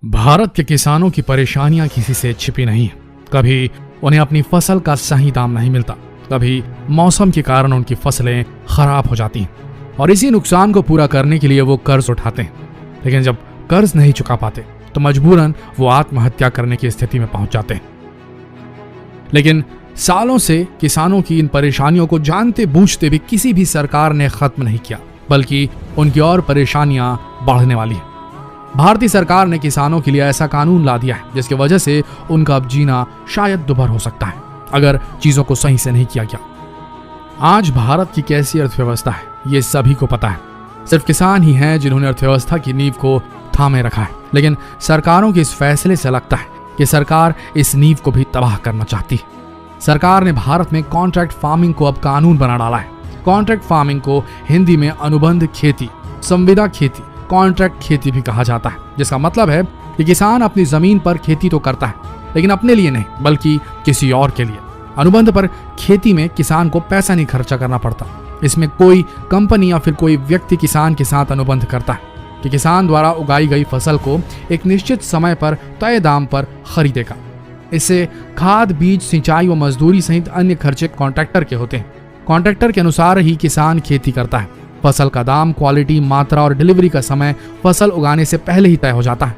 भारत के किसानों की परेशानियां किसी से छिपी नहीं है। कभी उन्हें अपनी फसल का सही दाम नहीं मिलता, कभी मौसम के कारण उनकी फसलें खराब हो जाती हैं और इसी नुकसान को पूरा करने के लिए वो कर्ज उठाते हैं। लेकिन जब कर्ज नहीं चुका पाते तो मजबूरन वो आत्महत्या करने की स्थिति में पहुंच जाते हैं। लेकिन सालों से किसानों की इन परेशानियों को जानते बूझते भी किसी भी सरकार ने खत्म नहीं किया, बल्कि उनकी और परेशानियां बढ़ने वाली है। भारतीय सरकार ने किसानों के लिए ऐसा कानून ला दिया है जिसकी वजह से उनका अब जीना शायद दुभर हो सकता है अगर चीजों को सही से नहीं किया गया। आज भारत की कैसी अर्थव्यवस्था है ये सभी को पता है। सिर्फ किसान ही हैं जिन्होंने अर्थव्यवस्था की नींव को थामे रखा है। लेकिन सरकारों के इस फैसले से लगता है कि सरकार इस नींव को भी तबाह करना चाहती है। सरकार ने भारत में कॉन्ट्रैक्ट फार्मिंग को अब कानून बना डाला है। कॉन्ट्रैक्ट फार्मिंग को हिंदी में अनुबंध खेती, संविदा खेती, कॉन्ट्रैक्ट खेती भी कहा जाता है, जिसका मतलब है कि किसान अपनी जमीन पर खेती तो करता है लेकिन अपने लिए नहीं बल्कि किसी और के लिए। अनुबंध पर खेती में किसान को पैसा नहीं खर्चा करना पड़ता। इसमें कोई कंपनी या फिर कोई व्यक्ति किसान के साथ अनुबंध करता है कि किसान द्वारा उगाई गई फसल को एक निश्चित समय पर तय दाम पर खरीदेगा। इससे खाद, बीज, सिंचाई व मजदूरी सहित अन्य खर्चे कॉन्ट्रैक्टर के होते हैं। कॉन्ट्रैक्टर के अनुसार ही किसान खेती करता है। फसल का दाम, क्वालिटी, मात्रा और डिलीवरी का समय फसल उगाने से पहले ही तय हो जाता है।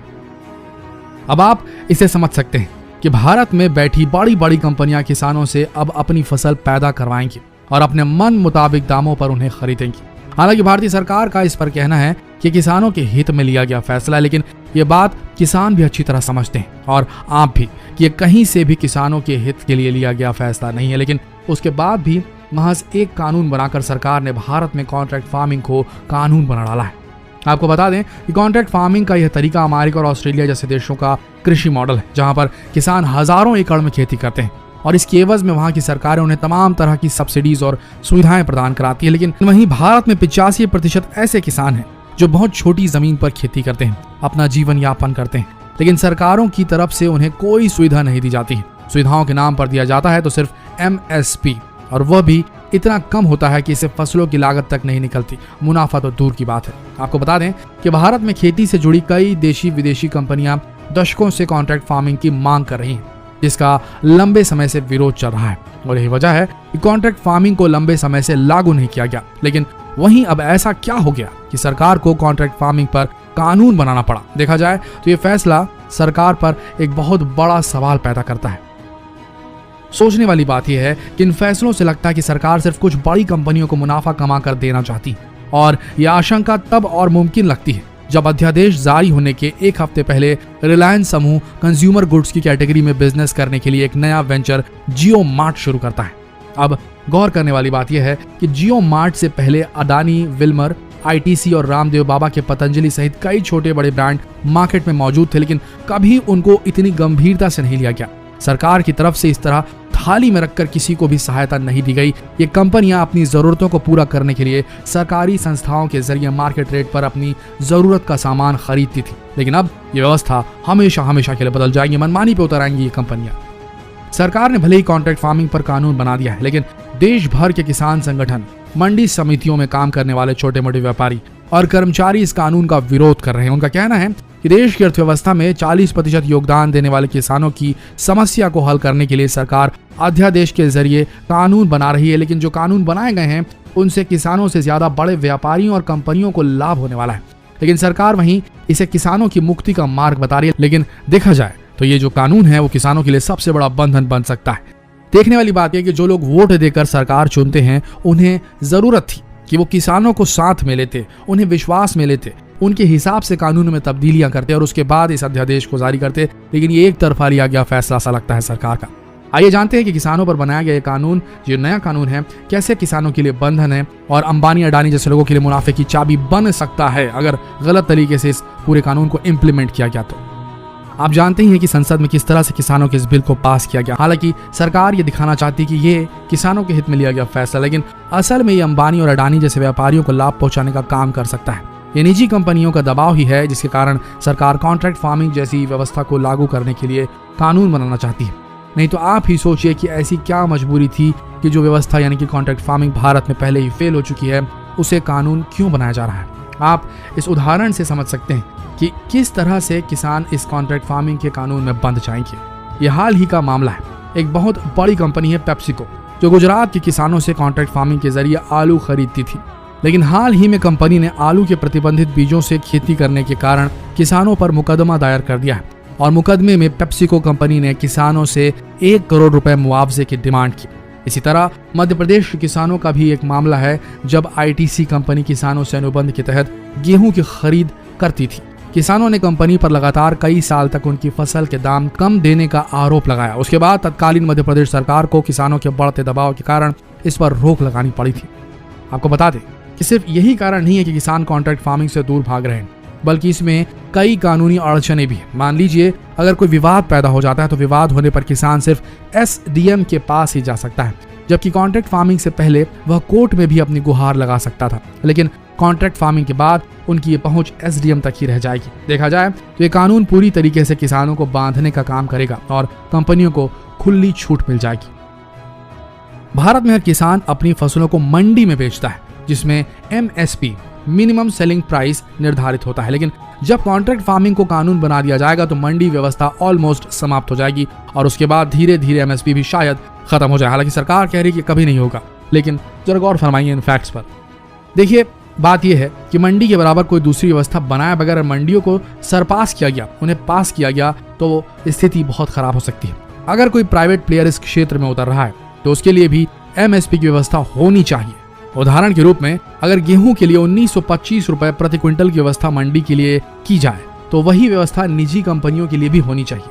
अब आप इसे समझ सकते हैं कि भारत में बैठी बड़ी बड़ी कंपनियां किसानों से अब अपनी फसल पैदा करवाएंगी और अपने मन मुताबिक दामों पर उन्हें खरीदेंगी। हालांकि भारतीय सरकार का इस पर कहना है कि किसानों के हित में लिया गया फैसला, लेकिन ये बात किसान भी अच्छी तरह समझते हैं और आप भी कि ये कहीं से भी किसानों के हित के लिए लिया गया फैसला नहीं है। लेकिन उसके बाद भी महज एक कानून बनाकर सरकार ने भारत में कॉन्ट्रैक्ट फार्मिंग को कानून बना डाला है। आपको बता दें कि कॉन्ट्रैक्ट फार्मिंग का यह तरीका अमेरिका और ऑस्ट्रेलिया जैसे देशों का कृषि मॉडल है, जहां पर किसान हजारों एकड़ में खेती करते हैं और इसकी एवज में वहां की सरकारें उन्हें तमाम तरह की सब्सिडीज और सुविधाएं प्रदान कराती है। लेकिन वहीं भारत में 85% ऐसे किसान हैं जो बहुत छोटी जमीन पर खेती करते हैं, अपना जीवन यापन करते हैं, लेकिन सरकारों की तरफ से उन्हें कोई सुविधा नहीं दी जाती है। सुविधाओं के नाम पर दिया जाता है तो सिर्फ MSP, और वह भी इतना कम होता है कि इससे फसलों की लागत तक नहीं निकलती। मुनाफा तो दूर की बात है। आपको बता दें कि भारत में खेती से जुड़ी कई देशी विदेशी कंपनियां दशकों से कॉन्ट्रैक्ट फार्मिंग की मांग कर रही हैं, जिसका लंबे समय से विरोध चल रहा है और यही वजह है कि कॉन्ट्रैक्ट फार्मिंग को लंबे समय से लागू नहीं किया गया। लेकिन वहीं अब ऐसा क्या हो गया कि सरकार को कॉन्ट्रैक्ट फार्मिंग पर कानून बनाना पड़ा? देखा जाए तो यह फैसला सरकार पर एक बहुत बड़ा सवाल पैदा करता है। सोचने वाली बात यह है कि इन फैसलों से लगता है कि सरकार सिर्फ कुछ बड़ी कंपनियों को मुनाफा कमा कर देना चाहती है और यह आशंका तब और मुमकिन लगती है जब अध्यादेश जारी होने के एक हफ्ते पहले रिलायंस समूह कंज्यूमर गुड्स की कैटेगरी में बिजनेस करने के लिए एक नया वेंचर जियो मार्ट शुरू करता है। अब गौर करने वाली बात यह है कि जियो मार्ट से पहले अडानी, विल्मर, ITC और रामदेव बाबा के पतंजलि सहित कई छोटे बड़े ब्रांड मार्केट में मौजूद थे, लेकिन कभी उनको इतनी गंभीरता से नहीं लिया गया। सरकार की तरफ से इस तरह थाली में रखकर किसी को भी सहायता नहीं दी गई। ये कंपनियां अपनी जरूरतों को पूरा करने के लिए सरकारी संस्थाओं के जरिए मार्केट रेट पर अपनी जरूरत का सामान खरीदती थी। लेकिन अब ये व्यवस्था हमेशा के लिए बदल जाएगी। मनमानी पे उतर आएंगी ये कंपनियां। सरकार ने भले ही कॉन्ट्रैक्ट फार्मिंग पर कानून बना दिया है, लेकिन देश भर के किसान संगठन, मंडी समितियों में काम करने वाले छोटे मोटे व्यापारी और कर्मचारी इस कानून का विरोध कर रहे हैं। उनका कहना है कि देश की अर्थव्यवस्था में 40% योगदान देने वाले किसानों की समस्या को हल करने के लिए सरकार अध्यादेश के जरिए कानून बना रही है, लेकिन जो कानून बनाए गए हैं उनसे किसानों से ज्यादा बड़े व्यापारियों और कंपनियों को लाभ होने वाला है। लेकिन सरकार वहीं इसे किसानों की मुक्ति का मार्ग बता रही है। लेकिन देखा जाए तो ये जो कानून है वो किसानों के लिए सबसे बड़ा बंधन बन सकता है। देखने वाली बात यह कि जो लोग वोट देकर सरकार चुनते हैं उन्हें जरूरत थी कि वो किसानों को साथ में लेते, उन्हें विश्वास में लेते, उनके हिसाब से कानून में तब्दीलियां करते और उसके बाद इस अध्यादेश को जारी करते। लेकिन ये एक तरफा लिया गया फैसला सा लगता है सरकार का। आइए जानते हैं कि किसानों पर बनाया गया ये कानून, जो नया कानून है, कैसे किसानों के लिए बंधन है और अंबानी, अडानी जैसे लोगों के लिए मुनाफे की चाबी बन सकता है अगर गलत तरीके से इस पूरे कानून को इम्प्लीमेंट किया गया। तो आप जानते ही हैं कि संसद में किस तरह से किसानों के इस बिल को पास किया गया। हालांकि सरकार ये दिखाना चाहती है कि ये किसानों के हित में लिया गया फैसला, लेकिन असल में ये अंबानी और अडानी जैसे व्यापारियों को लाभ पहुंचाने का काम कर सकता है। ये निजी कंपनियों का दबाव ही है जिसके कारण सरकार कॉन्ट्रैक्ट फार्मिंग जैसी व्यवस्था को लागू करने के लिए कानून बनाना चाहती है। नहीं तो आप ही सोचिए कि ऐसी क्या मजबूरी थी कि जो व्यवस्था यानी कि कॉन्ट्रैक्ट फार्मिंग भारत में पहले ही फेल हो चुकी है, उसे कानून क्यों बनाया जा रहा है। आप इस उदाहरण से समझ सकते हैं कि किस तरह से किसान इस कॉन्ट्रैक्ट फार्मिंग के कानून में बंध जाएंगे। ये हाल ही का मामला है। एक बहुत बड़ी कंपनी है पेप्सिको, जो गुजरात के किसानों से कॉन्ट्रैक्ट फार्मिंग के जरिए आलू खरीदती थी, लेकिन हाल ही में कंपनी ने आलू के प्रतिबंधित बीजों से खेती करने के कारण किसानों पर मुकदमा दायर कर दिया है और मुकदमे में पेप्सिको कंपनी ने किसानों से 1 करोड़ रुपए मुआवजे की डिमांड की। इसी तरह मध्य प्रदेश के किसानों का भी एक मामला है, जब आईटीसी कंपनी किसानों से अनुबंध के तहत गेहूं की खरीद करती थी। किसानों ने कंपनी पर लगातार कई साल तक उनकी फसल के दाम कम देने का आरोप लगाया। उसके बाद तत्कालीन मध्य प्रदेश सरकार को किसानों के बढ़ते दबाव के कारण इस पर रोक लगानी पड़ी थी। आपको बता दें कि सिर्फ यही कारण नहीं है कि किसान कॉन्ट्रैक्ट फार्मिंग से दूर भाग रहे हैं, बल्कि इसमें कई कानूनी अड़चने भी हैं। मान लीजिए अगर कोई विवाद पैदा हो जाता है तो विवाद होने पर किसान सिर्फ एसडीएम के पास ही जा सकता है, जबकि कॉन्ट्रैक्ट फार्मिंग से पहले वह कोर्ट में भी अपनी गुहार लगा सकता था। लेकिन कॉन्ट्रैक्ट फार्मिंग के बाद उनकी ये पहुंच एसडीएम तक ही रह जाएगी। देखा जाए तो ये कानून पूरी तरीके से किसानों को बांधने का काम करेगा और कंपनियों को खुली छूट मिल जाएगी। भारत में हर किसान अपनी फसलों को मंडी में बेचता है, जिसमें एमएसपी मिनिमम सेलिंग प्राइस निर्धारित होता है। लेकिन जब कॉन्ट्रैक्ट फार्मिंग को कानून बना दिया जाएगा तो मंडी व्यवस्था ऑलमोस्ट समाप्त हो जाएगी और उसके बाद धीरे धीरे एमएसपी भी शायद खत्म हो जाए। हालांकि सरकार कह रही है कि कभी नहीं होगा, लेकिन जरा गौर फरमाइए इन फैक्ट्स पर। देखिए, बात यह है कि मंडी के बराबर कोई दूसरी व्यवस्था बनाए बगैर मंडियों को सरपास किया गया, उन्हें पास किया गया, तो स्थिति बहुत खराब हो सकती है। अगर कोई प्राइवेट प्लेयर इस क्षेत्र में उतर रहा है तो उसके लिए भी एमएसपी की व्यवस्था होनी चाहिए। उदाहरण के रूप में अगर गेहूं के लिए 1925 रुपए प्रति क्विंटल की व्यवस्था मंडी के लिए की जाए तो वही व्यवस्था निजी कंपनियों के लिए भी होनी चाहिए।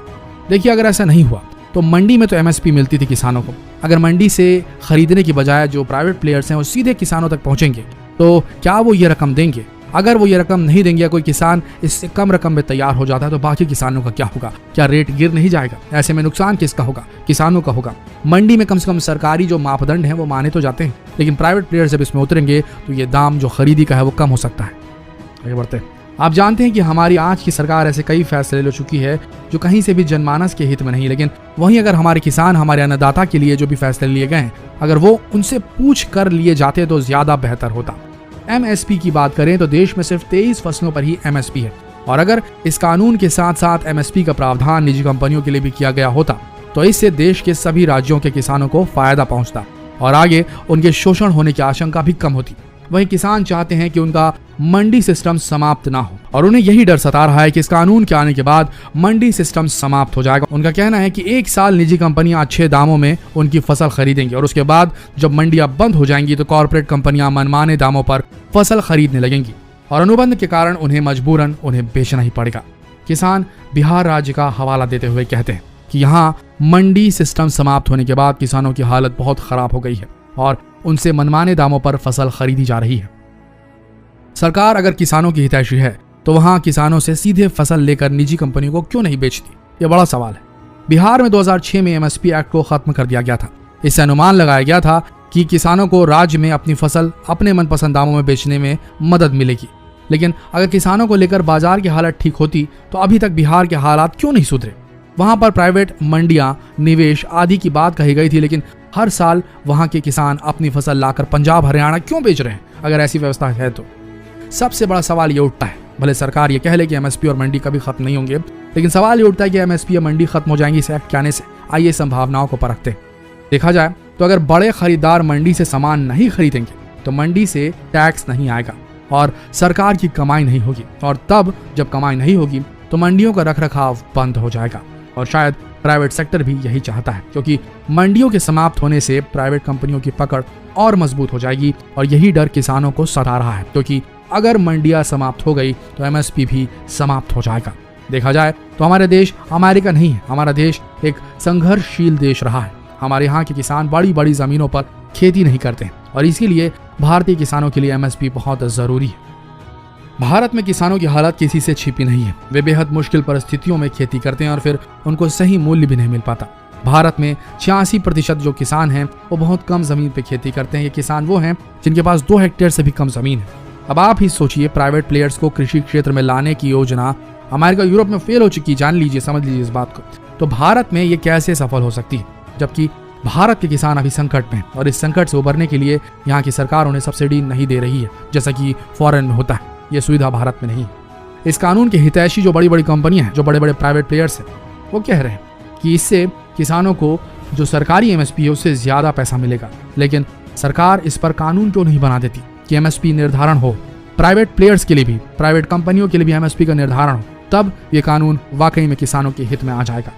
देखिए, अगर ऐसा नहीं हुआ तो मंडी में तो एमएसपी मिलती थी किसानों को, अगर मंडी से खरीदने की बजाय जो प्राइवेट प्लेयर्स हैं वो सीधे किसानों तक पहुंचेंगे तो क्या वो ये रकम देंगे? अगर वो ये रकम नहीं देंगे या कोई किसान इससे कम रकम में तैयार हो जाता है तो बाकी किसानों का क्या होगा? क्या रेट गिर नहीं जाएगा? ऐसे में नुकसान किसका होगा? किसानों का होगा। मंडी में कम से कम सरकारी जो मापदंड हैं वो माने तो जाते हैं, लेकिन प्राइवेट प्लेयर जब इसमें उतरेंगे तो ये दाम जो खरीदी का है वो कम हो सकता है। आगे बढ़ते हैं। आप जानते हैं कि हमारी आज की सरकार ऐसे कई फैसले ले चुकी है जो कहीं से भी जनमानस के हित में नहीं, लेकिन वहीं अगर हमारे किसान, हमारे अन्नदाता के लिए जो भी फैसले लिए गए हैं, अगर वो उनसे पूछ कर लिए जाते तो ज्यादा बेहतर होता। एमएसपी की बात करें तो देश में सिर्फ 23 फसलों पर ही एमएसपी है, और अगर इस कानून के साथ साथ एमएसपी का प्रावधान निजी कंपनियों के लिए भी किया गया होता तो इससे देश के सभी राज्यों के किसानों को फायदा पहुंचता और आगे उनके शोषण होने की आशंका भी कम होती। वहीं किसान चाहते हैं कि उनका मंडी सिस्टम समाप्त ना हो और उन्हें यही डर सता रहा है कि इस कानून के आने के बाद मंडी सिस्टम समाप्त हो जाएगा। उनका कहना है कि 1 साल निजी कंपनियां अच्छे दामों में उनकी फसल खरीदेंगी और उसके बाद जब मंडियां बंद हो जाएंगी तो कॉर्पोरेट कंपनियां मनमाने दामों पर फसल खरीदने लगेंगी और अनुबंध के कारण उन्हें मजबूरन उन्हें बेचना ही पड़ेगा। किसान बिहार राज्य का हवाला देते हुए कहते हैं कि यहाँ मंडी सिस्टम समाप्त होने के बाद किसानों की हालत बहुत खराब हो गई है और उनसे मनमाने दामों पर फसल खरीदी जा रही है। सरकार अगर किसानों की हितैषी है तो वहां किसानों से सीधे फसल लेकर निजी कंपनियों को क्यों नहीं बेचती? ये बड़ा सवाल है। बिहार में 2006 में एमएसपी एक्ट को खत्म कर दिया गया था। इससे अनुमान लगाया गया था कि किसानों को राज्य में अपनी फसल अपने मनपसंद दामों में बेचने में मदद मिलेगी, लेकिन अगर किसानों को लेकर बाजार की हालत ठीक होती तो अभी तक बिहार के हालात क्यों नहीं सुधरे? वहां पर प्राइवेट मंडियां, निवेश आदि की बात कही गई थी, लेकिन हर साल वहां के किसान अपनी फसल लाकर पंजाब, हरियाणा क्यों बेच रहे हैं? अगर ऐसी व्यवस्था है तो सबसे बड़ा सवाल ये उठता है, भले सरकार ये कह ले कि एमएसपी और मंडी कभी खत्म नहीं होंगे, लेकिन सवाल ये उठता है कि एमएसपी या मंडी खत्म हो जाएंगी इस एक्ट के आने से। आइए संभावनाओं को परखते हैं। देखा जाए तो अगर बड़े खरीदार मंडी से सामान नहीं खरीदेंगे तो मंडी से टैक्स नहीं आएगा और सरकार की कमाई नहीं होगी, और तब जब कमाई नहीं होगी तो मंडियों का रखरखाव बंद हो जाएगा। और शायद प्राइवेट सेक्टर भी यही चाहता है, क्योंकि मंडियों के समाप्त होने से प्राइवेट कंपनियों की पकड़ और मजबूत हो जाएगी और यही डर किसानों को सता रहा है, क्योंकि अगर मंडियां समाप्त हो गई तो एमएसपी भी समाप्त हो जाएगा। देखा जाए तो हमारे देश अमेरिका नहीं है, हमारा देश एक संघर्षशील देश रहा है। हमारे यहाँ के किसान बड़ी बड़ी जमीनों पर खेती नहीं करते हैं और इसीलिए भारतीय किसानों के लिए एमएसपी बहुत जरूरी है। भारत में किसानों की हालत किसी से छिपी नहीं है। वे बेहद मुश्किल परिस्थितियों में खेती करते हैं और फिर उनको सही मूल्य भी नहीं मिल पाता। भारत में 86% जो किसान हैं वो बहुत कम जमीन पे खेती करते हैं। ये किसान वो हैं जिनके पास 2 हेक्टेयर से भी कम जमीन है। अब आप ही सोचिए, प्राइवेट प्लेयर्स को कृषि क्षेत्र में लाने की योजना अमेरिका, यूरोप में फेल हो चुकी, जान लीजिए, समझ लीजिए इस बात को। तो भारत में ये कैसे सफल हो सकती है, जबकि भारत के किसान अभी संकट में, और इस संकट से उबरने के लिए यहाँ की सरकार उन्हें सब्सिडी नहीं दे रही है जैसा कि फॉरेन में होता है। ये सुविधा भारत में नहीं है। इस कानून के हितैषी जो बड़ी बड़ी कंपनियां हैं, जो बड़े बड़े प्राइवेट प्लेयर्स हैं, वो कह रहे हैं कि इससे किसानों को जो सरकारी एमएसपी है उससे ज्यादा पैसा मिलेगा। लेकिन सरकार इस पर कानून क्यों नहीं बना देती कि एमएसपी निर्धारण हो, प्राइवेट प्लेयर्स के लिए भी, प्राइवेट कंपनियों के लिए भी एमएसपी का निर्धारण हो, तब ये कानून वाकई में किसानों के हित में आ जाएगा।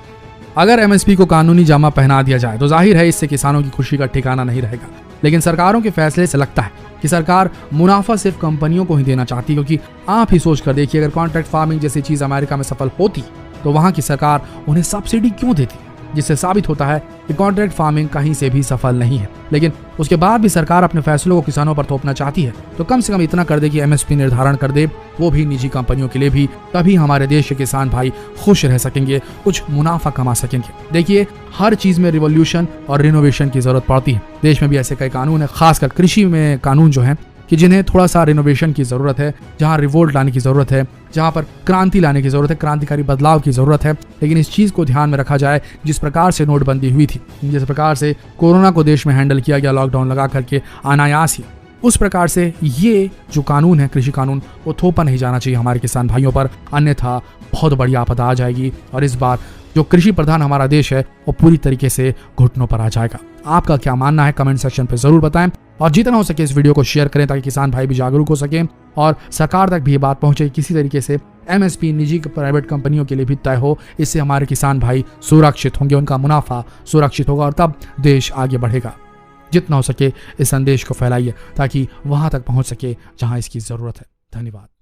अगर एमएसपी को कानूनी जामा पहना दिया जाए तो जाहिर है इससे किसानों की खुशी का ठिकाना नहीं रहेगा। लेकिन सरकारों के फैसले से लगता है कि सरकार मुनाफा सिर्फ कंपनियों को ही देना चाहती है, क्योंकि आप ही सोच कर देखिए, अगर कॉन्ट्रैक्ट फार्मिंग जैसी चीज अमेरिका में सफल होती तो वहां की सरकार उन्हें सब्सिडी क्यों देती, जिससे साबित होता है कि कॉन्ट्रैक्ट फार्मिंग कहीं से भी सफल नहीं है। लेकिन उसके बाद भी सरकार अपने फैसलों को किसानों पर थोपना चाहती है, तो कम से कम इतना कर दे कि एमएसपी निर्धारण कर दे, वो भी निजी कंपनियों के लिए भी। तभी हमारे देश के किसान भाई खुश रह सकेंगे, कुछ मुनाफा कमा सकेंगे। देखिए, हर चीज में रिवॉल्यूशन और रिनोवेशन की जरूरत पड़ती है। देश में भी ऐसे कई कानून है, खासकर कृषि में कानून जो है, कि जिन्हें थोड़ा सा रिनोवेशन की जरूरत है, जहां रिवोल्ट लाने की जरूरत है, जहां पर क्रांति लाने की जरूरत है, क्रांतिकारी बदलाव की जरूरत है। लेकिन इस चीज को ध्यान में रखा जाए, जिस प्रकार से नोटबंदी हुई थी, जिस प्रकार से कोरोना को देश में हैंडल किया गया लॉकडाउन लगा करके अनायास ही, उस प्रकार से ये जो कानून है, कृषि कानून, वो थोपा नहीं जाना चाहिए हमारे किसान भाइयों पर, अन्यथा बहुत बड़ी आपदा आ जाएगी और इस बार जो कृषि प्रधान हमारा देश है वो पूरी तरीके से घुटनों पर आ जाएगा। आपका क्या मानना है कमेंट सेक्शन पे जरूर बताएं और जितना हो सके इस वीडियो को शेयर करें ताकि किसान भाई भी जागरूक हो सकें और सरकार तक भी ये बात पहुंचे, किसी तरीके से एमएसपी निजी प्राइवेट कंपनियों के लिए भी तय हो। इससे हमारे किसान भाई सुरक्षित होंगे, उनका मुनाफा सुरक्षित होगा और तब देश आगे बढ़ेगा। जितना हो सके इस संदेश को फैलाइए ताकि वहां तक पहुंच सके जहां इसकी जरूरत है। धन्यवाद।